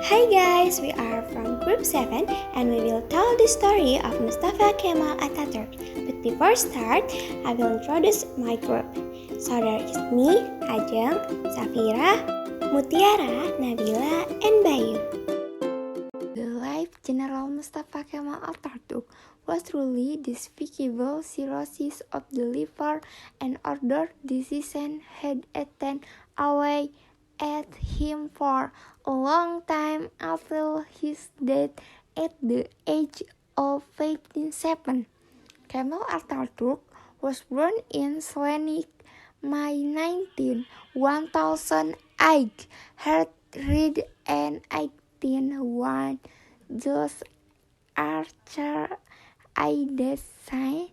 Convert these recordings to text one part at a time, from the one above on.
Hi guys, we are from Group 7 and we will tell the story of Mustafa Kemal Ataturk. But before start, I will introduce my group. So there is me, Ajeng, Shafira, Mutiara, Nabila, and Bayu. The life General Mustafa Kemal Ataturk was truly despicable. Cirrhosis of the liver and other diseases had eaten away at him for a long time until his death at the age of 87. Kemal Ataturk was born in Selanik, May 19, 1008, Heard and 1801. Those Archer Aidesai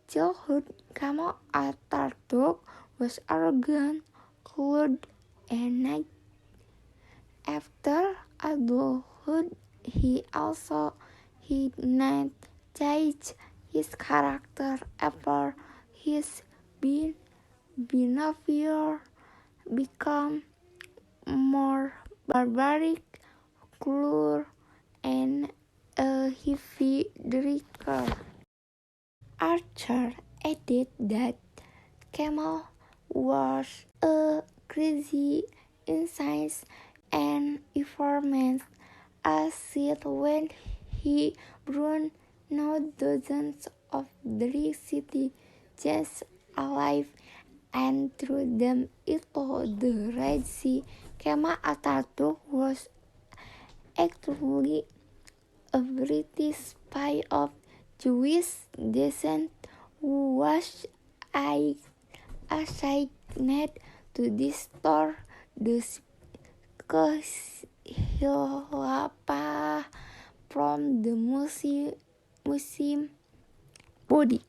childhood. Kemal Ataturk was arrogant, crude, and nice. After adulthood, he did not change his character after his behavior became more barbaric, cruel, and a heavy drinker. Archer added that Kemal was a crazy insane and informant acid when he burned dozens of the citizens alive and threw them into the Red Sea. Kemal Ataturk was actually a British spy of Jewish descent who was assigned to destroy the Khilafah from the Muslim body.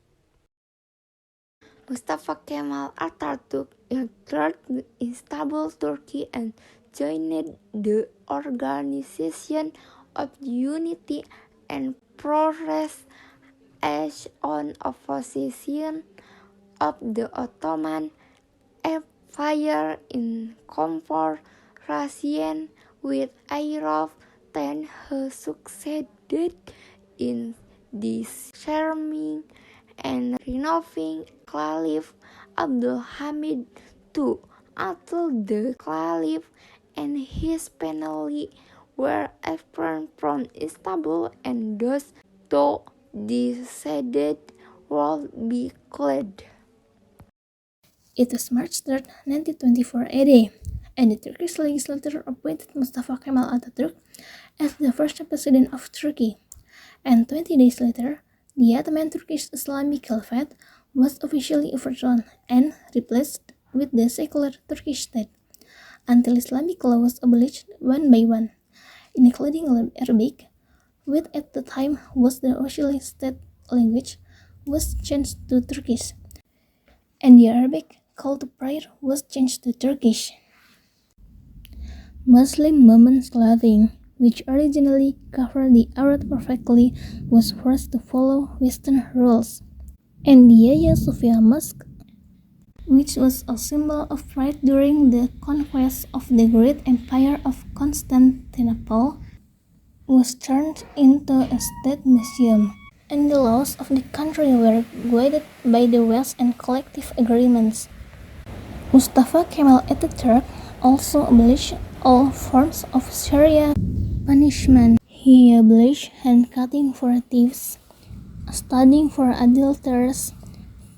Mustafa Kemal Ataturk entered Istanbul, Turkey, and joined the Organization of Unity and Progress as an opposition of the Ottoman Empire in confederation with Europe. Then he succeeded in disarming and removing Caliph Abdul Hamid II until the Caliph and his family were expelled from Istanbul, and those two decided would be killed. It was March 3, 1924 AD, and the Turkish legislature appointed Mustafa Kemal Ataturk as the first president of Turkey. And 20 days later, the Ottoman Turkish Islamic Caliphate was officially overthrown and replaced with the secular Turkish state, until Islamic law was abolished one by one, including Arabic, which at the time was the official state language, was changed to Turkish, and the Arabic call to prayer was changed to Turkish. Muslim women's clothing, which originally covered the aurat perfectly, was forced to follow Western rules, and the Hagia Sophia Mosque, which was a symbol of pride during the conquest of the great empire of Constantinople, was turned into a state museum, and the laws of the country were guided by the West and collective agreements. Mustafa Kemal Ataturk also abolished all forms of Sharia punishment. He abolished hand-cutting for thieves, stoning for adulterers,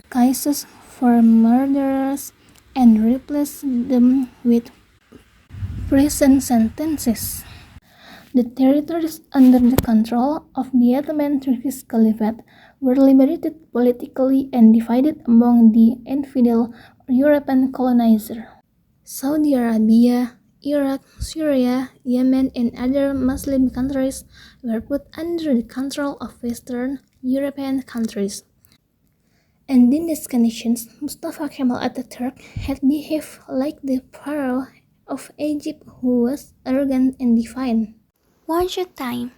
cases for murderers, and replaced them with prison sentences. The territories under the control of the Ottoman Turkish Caliphate were liberated politically and divided among the infidel European colonizer. Saudi Arabia, Iraq, Syria, Yemen, and other Muslim countries were put under the control of Western European countries. And in these conditions, Mustafa Kemal Ataturk had behaved like the pharaoh of Egypt, who was arrogant and defiant. Once a time,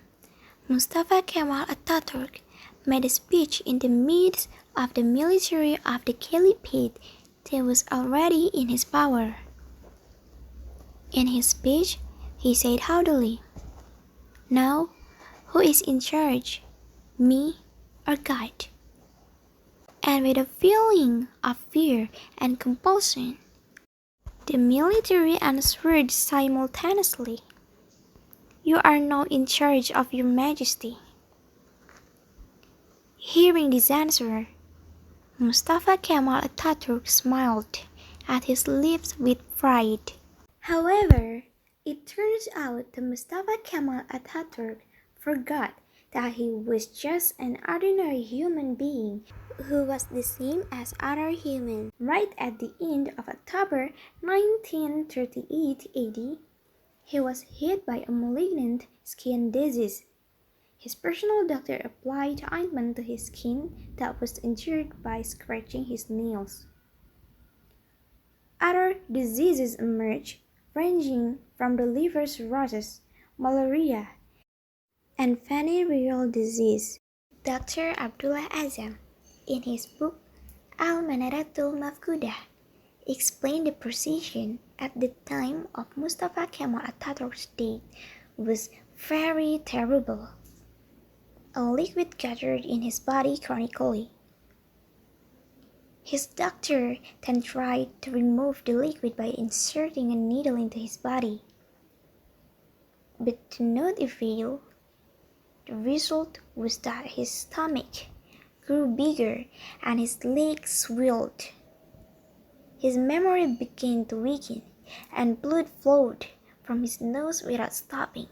Mustafa Kemal Ataturk made a speech in the midst of the military of the Caliphate that was already in his power. In his speech, he said haughtily, Now, who is in charge, me or God? And with a feeling of fear and compulsion, the military answered simultaneously, "You are now in charge of your majesty." Hearing this answer, Mustafa Kemal Ataturk smiled at his lips with pride. However, it turns out that Mustafa Kemal Ataturk forgot that he was just an ordinary human being who was the same as other humans. Right at the end of October 1938 AD, he was hit by a malignant skin disease. His personal doctor applied ointment to his skin that was injured by scratching his nails. Other diseases emerged, ranging from the liver cirrhosis, malaria, and venereal disease. Dr. Abdullah Azam, in his book Al-Manaratul Mafkudah, explained the position at the time of Mustafa Kemal Ataturk's death was very terrible. A liquid gathered in his body chronically. His doctor then tried to remove the liquid by inserting a needle into his body, but to no avail. The result was that his stomach grew bigger and his legs swelled. His memory began to weaken, and blood flowed from his nose without stopping.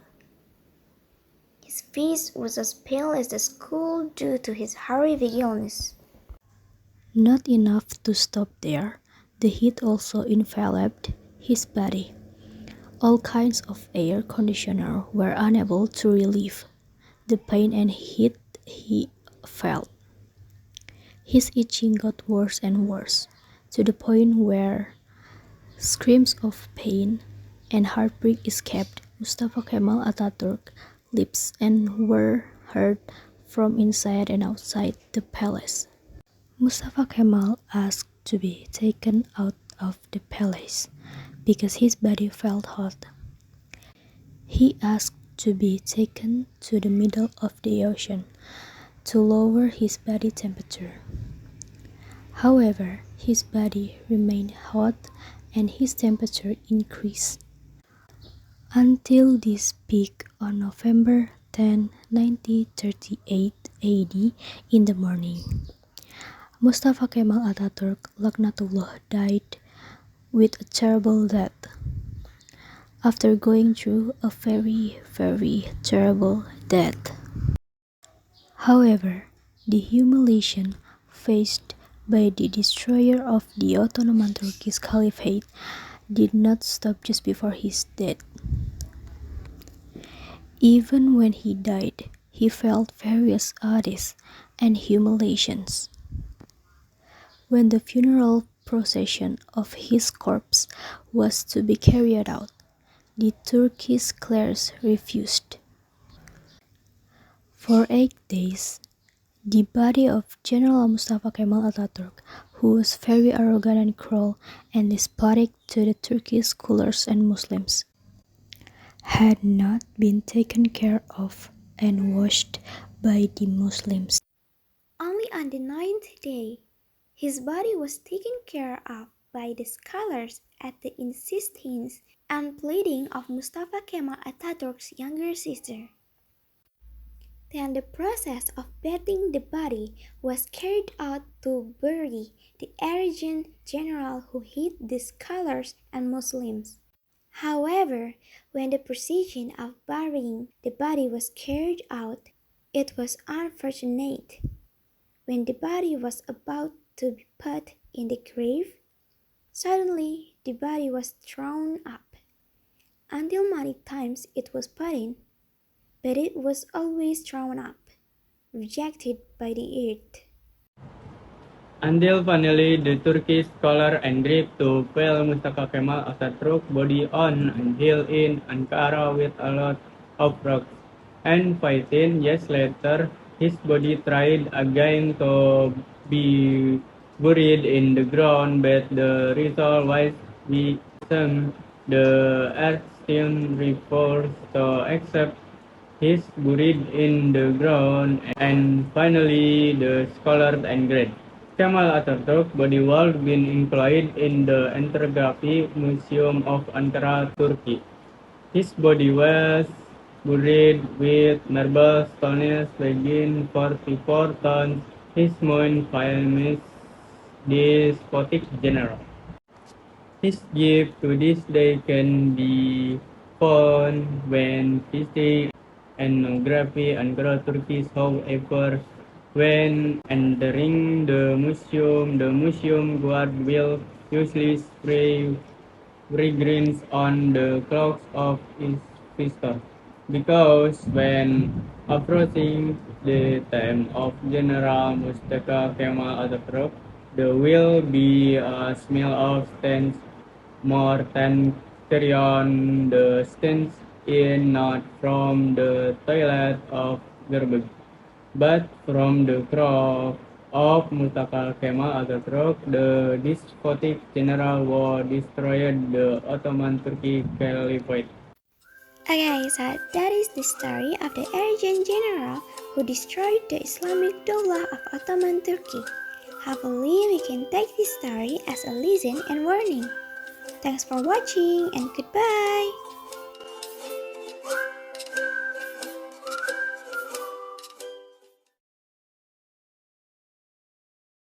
His face was as pale as the skull due to his horrific illness. Not enough to stop there, the heat also enveloped his body. All kinds of air conditioners were unable to relieve the pain and heat he felt. His itching got worse and worse, to the point where screams of pain and heartbreak escaped Mustafa Kemal Ataturk's lips and were heard from inside and outside the palace. Mustafa Kemal asked to be taken out of the palace because his body felt hot. He asked to be taken to the middle of the ocean to lower his body temperature. However, his body remained hot and his temperature increased until this peak on November 10, 1938 AD in the morning. Mustafa Kemal Ataturk Laknatullah died with a terrible death after going through a very, very terrible death. However, the humiliation faced by the destroyer of the Ottoman Turkish Caliphate did not stop just before his death. Even when he died, he felt various oddities and humiliations. When the funeral procession of his corpse was to be carried out, the Turkish clerics refused. For 8 days, the body of General Mustafa Kemal Ataturk, who was very arrogant and cruel and despotic to the Turkish scholars and Muslims, had not been taken care of and washed by the Muslims. Only on the 9th day, his body was taken care of by the scholars at the insistence and pleading of Mustafa Kemal Ataturk's younger sister. Then the process of bathing the body was carried out to bury the arrogant general who hid the scholars and Muslims. However, when the procedure of burying the body was carried out, it was unfortunate. When the body was about to be put in the grave, suddenly the body was thrown up. Until many times it was put in, but it was always thrown up, rejected by the earth. Until finally the Turkish scholar agreed to pile Mustafa Kemal Ataturk's body on a hill in Ankara with a lot of rocks. And 15 years later, his body tried again to be buried in the ground, but the result was the earth still refused to accept He's buried in the ground, and finally the scholars engraved. Kemal Ataturk body was been employed in the Ethnography Museum of Ankara, Turkey. His body was buried with marble stones weighing 44 tons. His monument famous despotic general. His gift to this day can be found when visiting ethnography Ankara, Turkey. However, when entering the museum guard will usually spray fragrance on the clothes of his sister. Because when approaching the time of General Mustafa Kemal Ataturk, there will be a smell of stench more than carry on the stench in not from the toilet of garbage, but from the crop of Mustafa Kemal Ataturk, the despotic general who destroyed the Ottoman Turkey Caliphate. Okay, so that is the story of the Aryan general who destroyed the Islamic Dawla of Ottoman Turkey. Hopefully, we can take this story as a lesson and warning. Thanks for watching and goodbye.